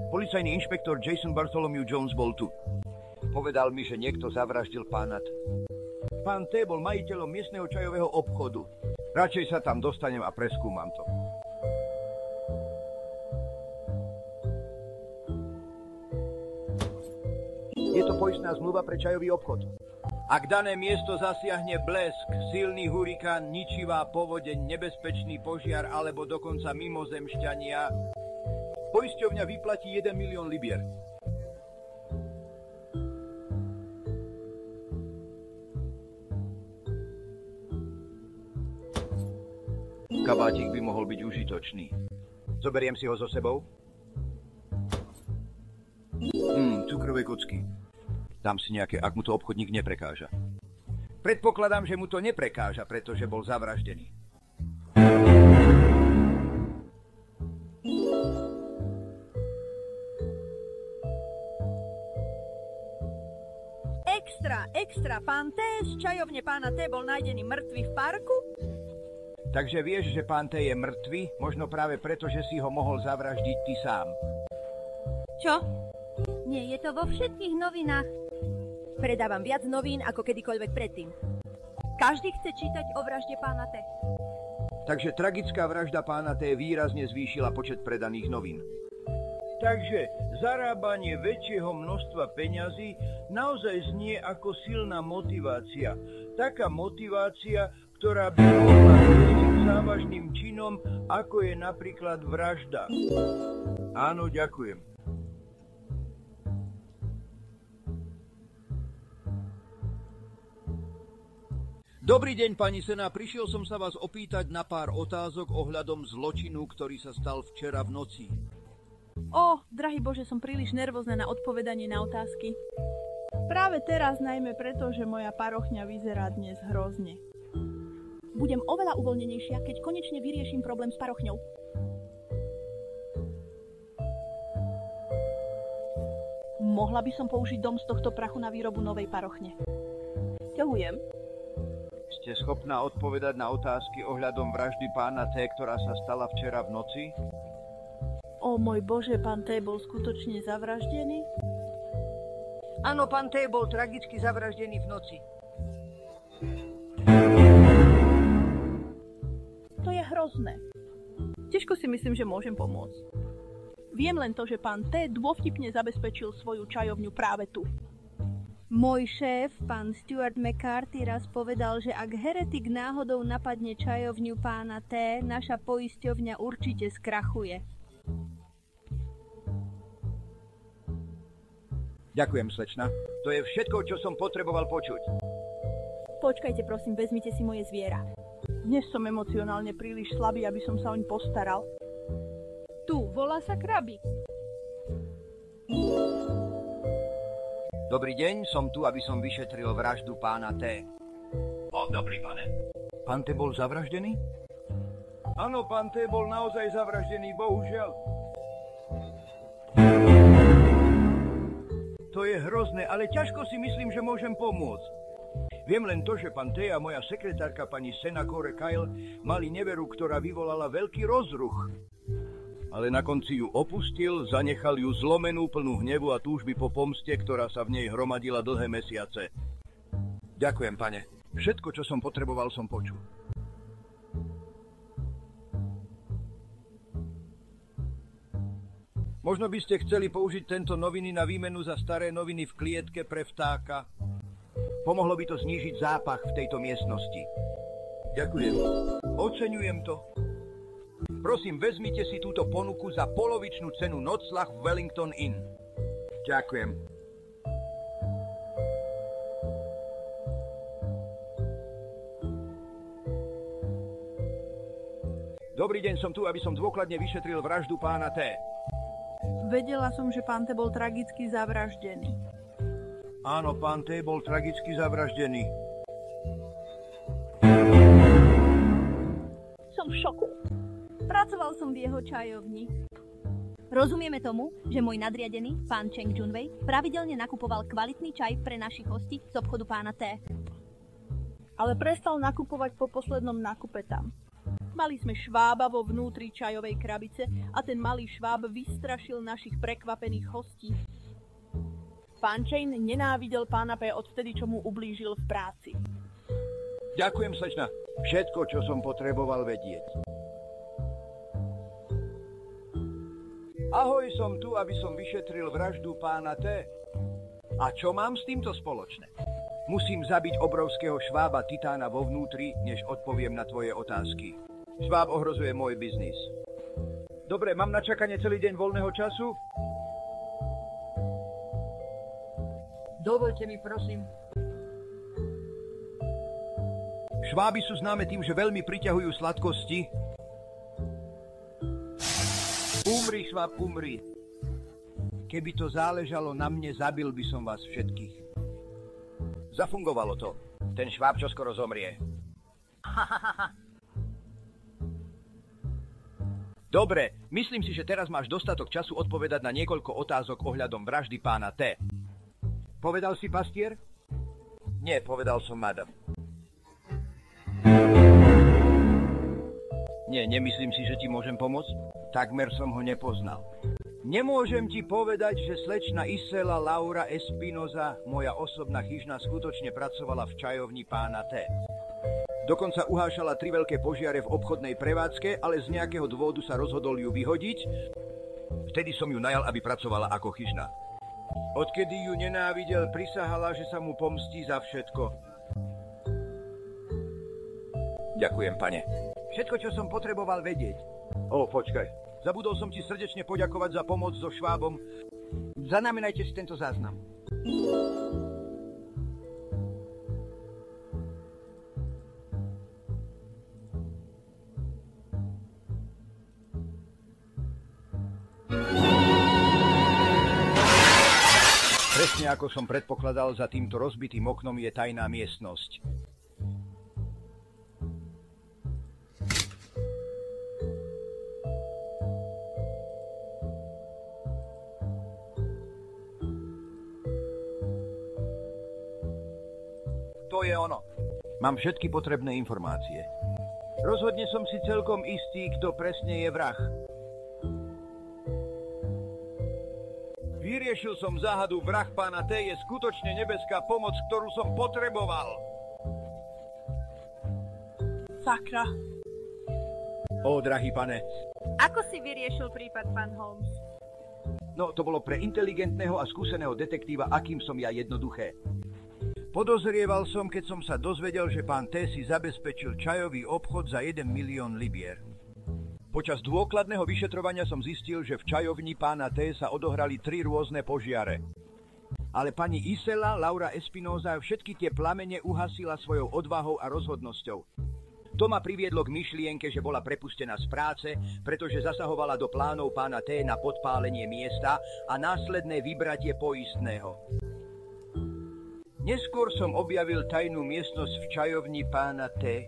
Policajný inšpektor Jason Bartholomew Jones bol tu. Povedal mi, že niekto zavraždil pána T. Pán T bol majiteľom miestneho čajového obchodu. Radšej sa tam dostanem a preskúmam to. Je to poistná zmluva pre čajový obchod. Ak dané miesto zasiahne blesk, silný hurikán, ničivá povodeň, nebezpečný požiar alebo dokonca mimozemšťania, poisťovňa vyplatí 1 milión libier. Kabátik by mohol byť užitočný. Zoberiem si ho so sebou. Cukrové kocky. Dám si nejaké, ak mu to obchodník neprekáža. Predpokladám, že mu to neprekáža, pretože bol zavraždený. Extra, pán T z čajovne pána T bol nájdený mŕtvy v parku? Takže vieš, že pán T je mŕtvy? Možno práve preto, že si ho mohol zavraždiť ty sám. Čo? Nie, je to vo všetkých novinách. Predávam viac novín ako kedykoľvek predtým. Každý chce čítať o vražde pána T. Takže tragická vražda pána T výrazne zvýšila počet predaných novín. Takže zarábanie väčšieho množstva peňazí naozaj znie ako silná motivácia. Taká motivácia, ktorá by mohla viesť k závažným činom, ako je napríklad vražda. Áno, ďakujem. Dobrý deň, pani Sena. Prišiel som sa vás opýtať na pár otázok ohľadom zločinu, ktorý sa stal včera v noci. Drahý Bože, som príliš nervózna na odpovedanie na otázky. Práve teraz najmä preto, že moja parochňa vyzerá dnes hrozne. Budem oveľa uvoľnenejšia, keď konečne vyrieším problém s parochňou. Mohla by som použiť dom z tohto prachu na výrobu novej parochne. Ťahujem. Ste schopná odpovedať na otázky ohľadom vraždy pána T, ktorá sa stala včera v noci? Môj Bože, pán T bol skutočne zavraždený? Áno, pán T bol tragicky zavraždený v noci. To je hrozné. Ťažko si myslím, že môžem pomôcť. Viem len to, že pán T dôvtipne zabezpečil svoju čajovňu práve tu. Môj šéf, pán Stuart McCarthy, raz povedal, že ak heretik náhodou napadne čajovňu pána T, naša poisťovňa určite skrachuje. Ďakujem, slečna. To je všetko, čo som potreboval počuť. Počkajte, prosím, vezmite si moje zviera. Dnes som emocionálne príliš slabý, aby som sa oň postaral. Tu, volá sa Krabík. Dobrý deň, som tu, aby som vyšetril vraždu pána T. Dobrý, pane. Pán T bol zavraždený? Áno, pán T bol naozaj zavraždený, bohužiaľ. To je hrozné, ale ťažko si myslím, že môžem pomôcť. Viem len to, že pán T a moja sekretárka pani Sena Core Kyle mali neveru, ktorá vyvolala veľký rozruch. Ale na konci ju opustil, zanechal ju zlomenú, plnú hnevu a túžby po pomste, ktorá sa v nej hromadila dlhé mesiace. Ďakujem, pane. Všetko, čo som potreboval, som počul. Možno by ste chceli použiť tento noviny na výmenu za staré noviny v klietke pre vtáka. Pomohlo by to znížiť zápach v tejto miestnosti. Ďakujem. Oceňujem to. Prosím, vezmite si túto ponuku za polovičnú cenu nocľah v Wellington Inn. Ďakujem. Dobrý deň, som tu, aby som dôkladne vyšetril vraždu pána T. Vedela som, že pán T bol tragicky zavraždený. Áno, pán T bol tragicky zavraždený. Som v šoku. Pracoval som v jeho čajovni. Rozumieme tomu, že môj nadriadený, pán Cheng Junwei, pravidelne nakupoval kvalitný čaj pre našich hostí z obchodu pána T. Ale prestal nakupovať po poslednom nákupe tam. Mali sme švába vo vnútri čajovej krabice a ten malý šváb vystrašil našich prekvapených hostí. Pán Chain nenávidel pána P. odvtedy, čo mu ublížil v práci. Ďakujem, slečna. Všetko, čo som potreboval vedieť. Ahoj, som tu, aby som vyšetril vraždu pána T. A čo mám s týmto spoločné? Musím zabiť obrovského švába titána vo vnútri, než odpoviem na tvoje otázky. Šváb ohrozuje môj biznis. Dobre, mám na čakanie celý deň voľného času? Dovoľte mi, prosím. Šváby sú známe tým, že veľmi priťahujú sladkosti. Umri, šváb, umri. Keby to záležalo na mne, zabil by som vás všetkých. Zafungovalo to. Ten šváb čoskoro zomrie. Dobre, myslím si, že teraz máš dostatok času odpovedať na niekoľko otázok ohľadom vraždy pána T. Povedal si, pastier? Nie, povedal som, madam. Nie, nemyslím si, že ti môžem pomôcť. Takmer som ho nepoznal. Nemôžem ti povedať, že slečna Isela Laura Espinoza, moja osobná chyžna, skutočne pracovala v čajovni pána T. Dokonca uhášala 3 veľké požiare v obchodnej prevádzke, ale z nejakého dôvodu sa rozhodol ju vyhodiť. Vtedy som ju najal, aby pracovala ako chyžna. Odkedy ju nenávidel, prisahala, že sa mu pomstí za všetko. Ďakujem, pane. Všetko, čo som potreboval vedieť. Počkaj. Zabudol som ti srdečne poďakovať za pomoc so švábom. Zaznamenajte si tento záznam. Presne ako som predpokladal, za týmto rozbitým oknom je tajná miestnosť. To je ono. Mám všetky potrebné informácie. Rozhodne som si celkom istý, kto presne je vrah. Vyriešil som záhadu, vrah pána T je skutočne nebeská pomoc, ktorú som potreboval. Sakra. Drahý pane. Ako si vyriešil prípad, pán Holmes? No, to bolo pre inteligentného a skúseného detektíva, akým som ja, jednoduché. Podozrieval som, keď som sa dozvedel, že pán T si zabezpečil čajový obchod za 1 milión libier. Počas dôkladného vyšetrovania som zistil, že v čajovni pána T sa odohrali 3 rôzne požiare. Ale pani Isela Laura Espinoza všetky tie plamene uhasila svojou odvahou a rozhodnosťou. To ma priviedlo k myšlienke, že bola prepustená z práce, pretože zasahovala do plánov pána T na podpálenie miesta a následné vybratie poistného. Neskôr som objavil tajnú miestnosť v čajovni pána T.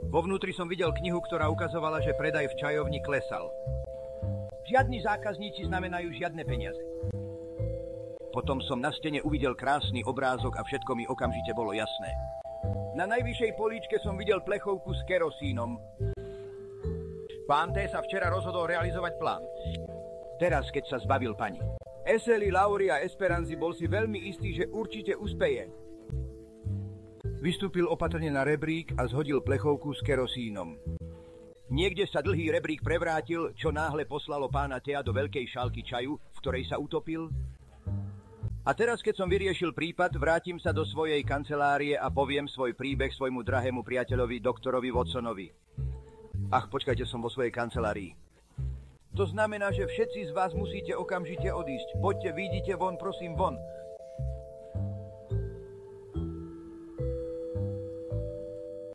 Vo vnútri som videl knihu, ktorá ukazovala, že predaj v čajovni klesal. Žiadni zákazníci znamenajú žiadne peniaze. Potom som na stene uvidel krásny obrázok a všetko mi okamžite bolo jasné. Na najvyššej políčke som videl plechovku s kerosínom. Pán T sa včera rozhodol realizovať plán. Teraz, keď sa zbavil pani Eseli, Lauri a Esperanzi, bol si veľmi istý, že určite uspeje. Vystúpil opatrne na rebrík a zhodil plechovku s kerosínom. Niekde sa dlhý rebrík prevrátil, čo náhle poslalo pána Tea do veľkej šálky čaju, v ktorej sa utopil. A teraz, keď som vyriešil prípad, vrátim sa do svojej kancelárie a poviem svoj príbeh svojmu drahému priateľovi, doktorovi Watsonovi. Ach, počkajte, som vo svojej kancelárii. To znamená, že všetci z vás musíte okamžite odísť. Poďte, vyjdite von, prosím, von.